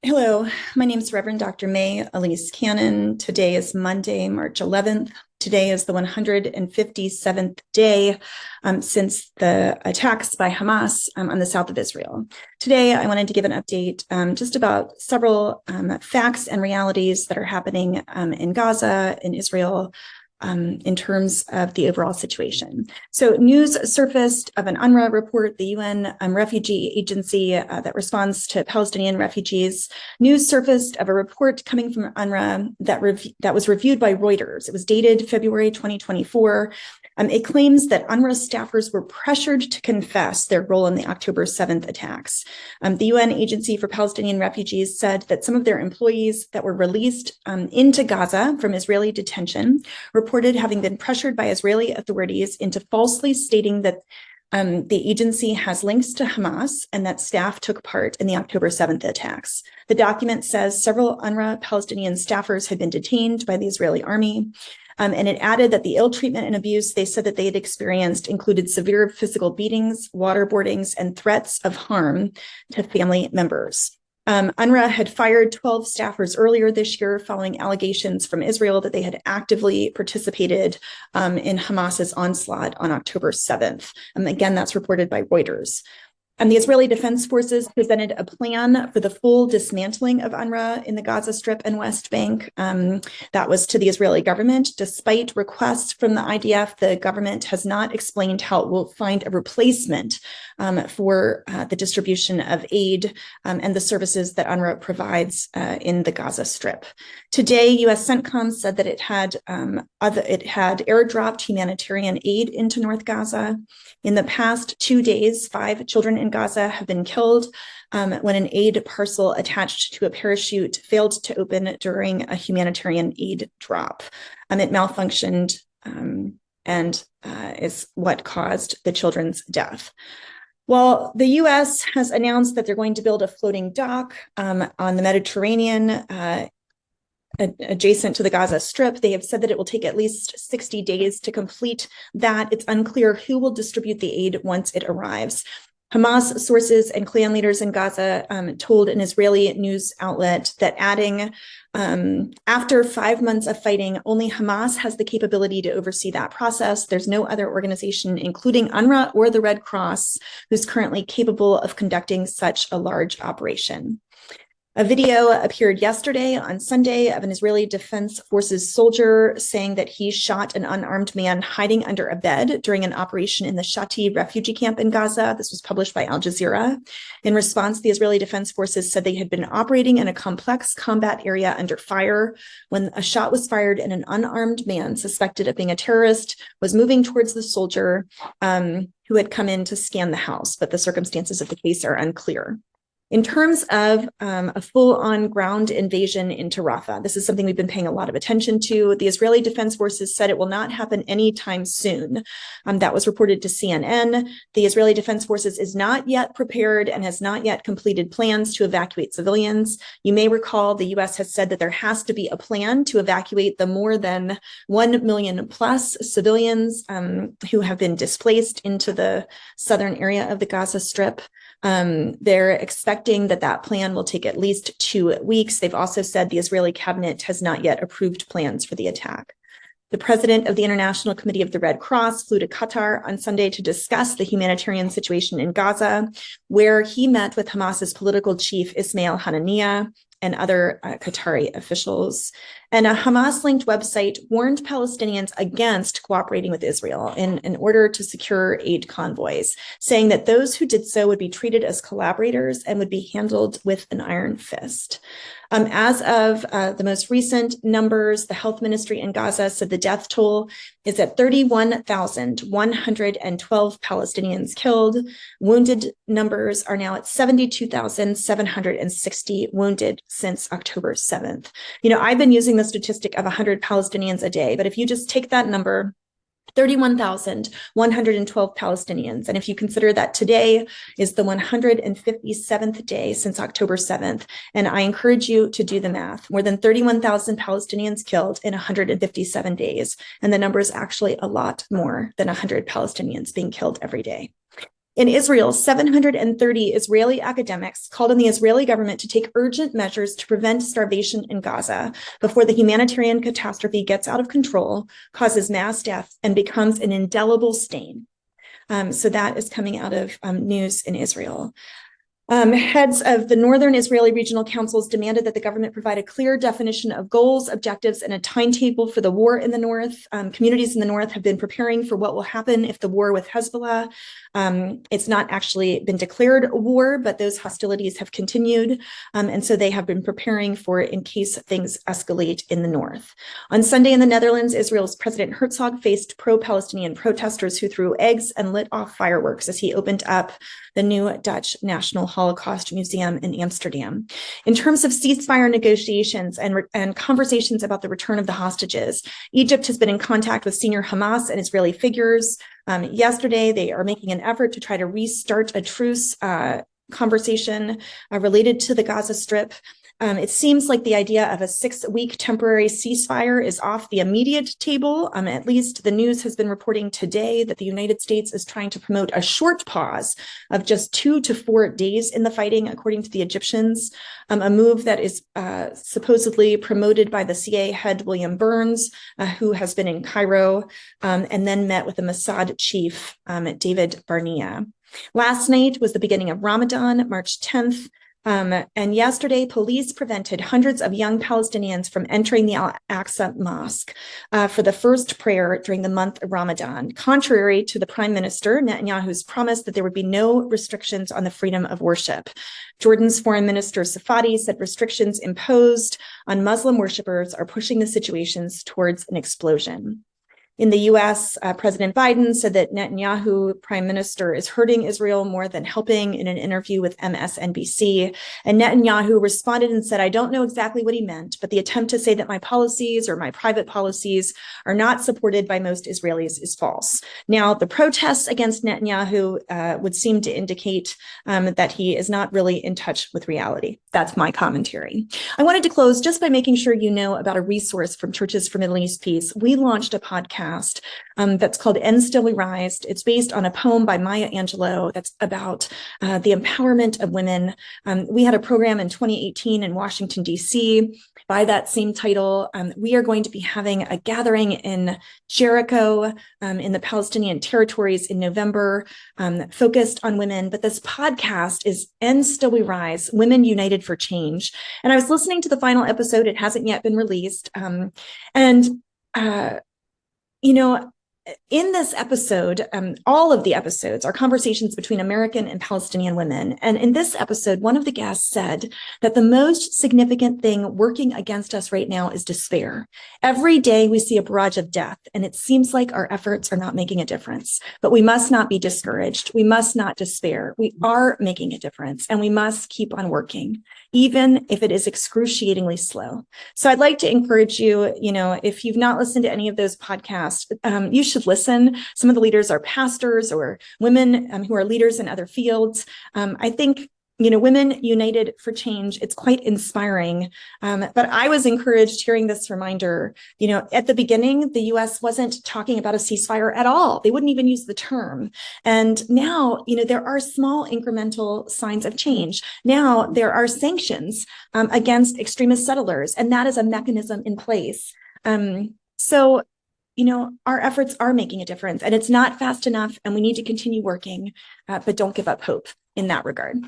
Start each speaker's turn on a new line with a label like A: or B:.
A: Hello, my name is Reverend Dr. May Elise Cannon. Today is Monday, March 11th. Today is the 157th day since the attacks by Hamas on the south of Israel. Today, I wanted to give an update just about several facts and realities that are happening in Gaza, in Israel, in terms of the overall situation. So news surfaced of an UNRWA report, the UN refugee agency that responds to Palestinian refugees. News surfaced of a report coming from UNRWA that was reviewed by Reuters. It was dated February 2024. It claims that UNRWA staffers were pressured to confess their role in the October 7th attacks. The UN Agency for Palestinian Refugees said that some of their employees that were released into Gaza from Israeli detention reported having been pressured by Israeli authorities into falsely stating that the agency has links to Hamas and that staff took part in the October 7th attacks. The document says several UNRWA Palestinian staffers had been detained by the Israeli army. And it added that the ill treatment and abuse they said that they had experienced included severe physical beatings, waterboardings, and threats of harm to family members. UNRWA had fired 12 staffers earlier this year following allegations from Israel that they had actively participated in Hamas's onslaught on October 7th. Again, that's reported by Reuters. The Israeli Defense Forces presented a plan for the full dismantling of UNRWA in the Gaza Strip and West Bank. That was to the Israeli government. Despite requests from the IDF, the government has not explained how it will find a replacement for the distribution of aid and the services that UNRWA provides in the Gaza Strip. Today, U.S. CENTCOM said that it had airdropped humanitarian aid into North Gaza. In the past 2 days, 5 children in Gaza have been killed when an aid parcel attached to a parachute failed to open during a humanitarian aid drop. It malfunctioned and is what caused the children's death. While the U.S. has announced that they're going to build a floating dock on the Mediterranean adjacent to the Gaza Strip, they have said that it will take at least 60 days to complete that. It's unclear who will distribute the aid once it arrives. Hamas sources and clan leaders in Gaza told an Israeli news outlet that adding, after 5 months of fighting, only Hamas has the capability to oversee that process. There's no other organization, including UNRWA or the Red Cross, who's currently capable of conducting such a large operation. A video appeared yesterday on Sunday of an Israeli Defense Forces soldier saying that he shot an unarmed man hiding under a bed during an operation in the Shati refugee camp in Gaza. This was published by Al Jazeera. In response, the Israeli Defense Forces said they had been operating in a complex combat area under fire when a shot was fired and an unarmed man suspected of being a terrorist was moving towards the soldier who had come in to scan the house, but the circumstances of the case are unclear. In terms of a full-on ground invasion into Rafah, this is something we've been paying a lot of attention to. The Israeli Defense Forces said it will not happen anytime soon. That was reported to CNN. The Israeli Defense Forces is not yet prepared and has not yet completed plans to evacuate civilians. You may recall the U.S. has said that there has to be a plan to evacuate the more than 1 million plus civilians who have been displaced into the southern area of the Gaza Strip. They're expecting that plan will take at least 2 weeks. They've also said the Israeli cabinet has not yet approved plans for the attack. The president of the International Committee of the Red Cross flew to Qatar on Sunday to discuss the humanitarian situation in Gaza, where he met with Hamas's political chief, Ismail Haniyeh, and other Qatari officials. And a Hamas-linked website warned Palestinians against cooperating with Israel in order to secure aid convoys, saying that those who did so would be treated as collaborators and would be handled with an iron fist. As of the most recent numbers, the health ministry in Gaza said the death toll is at 31,112 Palestinians killed. Wounded numbers are now at 72,760 wounded since October 7th. I've been using the statistic of 100 Palestinians a day, but if you just take that number, 31,112 Palestinians. And if you consider that today is the 157th day since October 7th, and I encourage you to do the math, more than 31,000 Palestinians killed in 157 days. And the number is actually a lot more than 100 Palestinians being killed every day. In Israel, 730 Israeli academics called on the Israeli government to take urgent measures to prevent starvation in Gaza before the humanitarian catastrophe gets out of control, causes mass death, and becomes an indelible stain. So that is coming out of news in Israel. Heads of the Northern Israeli Regional Councils demanded that the government provide a clear definition of goals, objectives, and a timetable for the war in the north. Communities in the north have been preparing for what will happen if the war with Hezbollah. It's not actually been declared a war, but those hostilities have continued. And so they have been preparing for in case things escalate in the north. On Sunday in the Netherlands, Israel's President Herzog faced pro-Palestinian protesters who threw eggs and lit off fireworks as he opened up the new Dutch National Holocaust Museum in Amsterdam. In terms of ceasefire negotiations and conversations about the return of the hostages, Egypt has been in contact with senior Hamas and Israeli figures. Yesterday, they are making an effort to try to restart a truce conversation related to the Gaza Strip. It seems like the idea of a 6-week temporary ceasefire is off the immediate table. At least the news has been reporting today that the United States is trying to promote a short pause of just 2 to 4 days in the fighting, according to the Egyptians, a move that is supposedly promoted by the CIA head William Burns, who has been in Cairo and then met with the Mossad chief, David Barnea. Last night was the beginning of Ramadan, March 10th. And yesterday, police prevented hundreds of young Palestinians from entering the Al Aqsa Mosque for the first prayer during the month of Ramadan, contrary to the Prime Minister Netanyahu's promise that there would be no restrictions on the freedom of worship. Jordan's Foreign Minister Safadi said restrictions imposed on Muslim worshippers are pushing the situations towards an explosion. In the US, President Biden said that Netanyahu, prime minister, is hurting Israel more than helping in an interview with MSNBC. And Netanyahu responded and said, I don't know exactly what he meant, but the attempt to say that my policies or my private policies are not supported by most Israelis is false. Now, the protests against Netanyahu would seem to indicate that he is not really in touch with reality. That's my commentary. I wanted to close just by making sure you know about a resource from Churches for Middle East Peace. We launched a podcast that's called End Still We Rise. It's based on a poem by Maya Angelou that's about the empowerment of women. We had a program in 2018 in Washington, D.C. by that same title. We are going to be having a gathering in Jericho in the Palestinian territories in November, focused on women. But this podcast is End Still We Rise, Women United for Change. And I was listening to the final episode. It hasn't yet been released. You know, in this episode, all of the episodes are conversations between American and Palestinian women. And in this episode, one of the guests said that the most significant thing working against us right now is despair. Every day we see a barrage of death, and it seems like our efforts are not making a difference. But we must not be discouraged. We must not despair. We are making a difference, and we must keep on working, even if it is excruciatingly slow. So I'd like to encourage you, if you've not listened to any of those podcasts, you should listen. Some of the leaders are pastors or women who are leaders in other fields. I think, Women United for Change, it's quite inspiring. But I was encouraged hearing this reminder, at the beginning, the US wasn't talking about a ceasefire at all. They wouldn't even use the term. And now, there are small incremental signs of change. Now there are sanctions against extremist settlers, and that is a mechanism in place. So our efforts are making a difference, and it's not fast enough, and we need to continue working, but don't give up hope in that regard.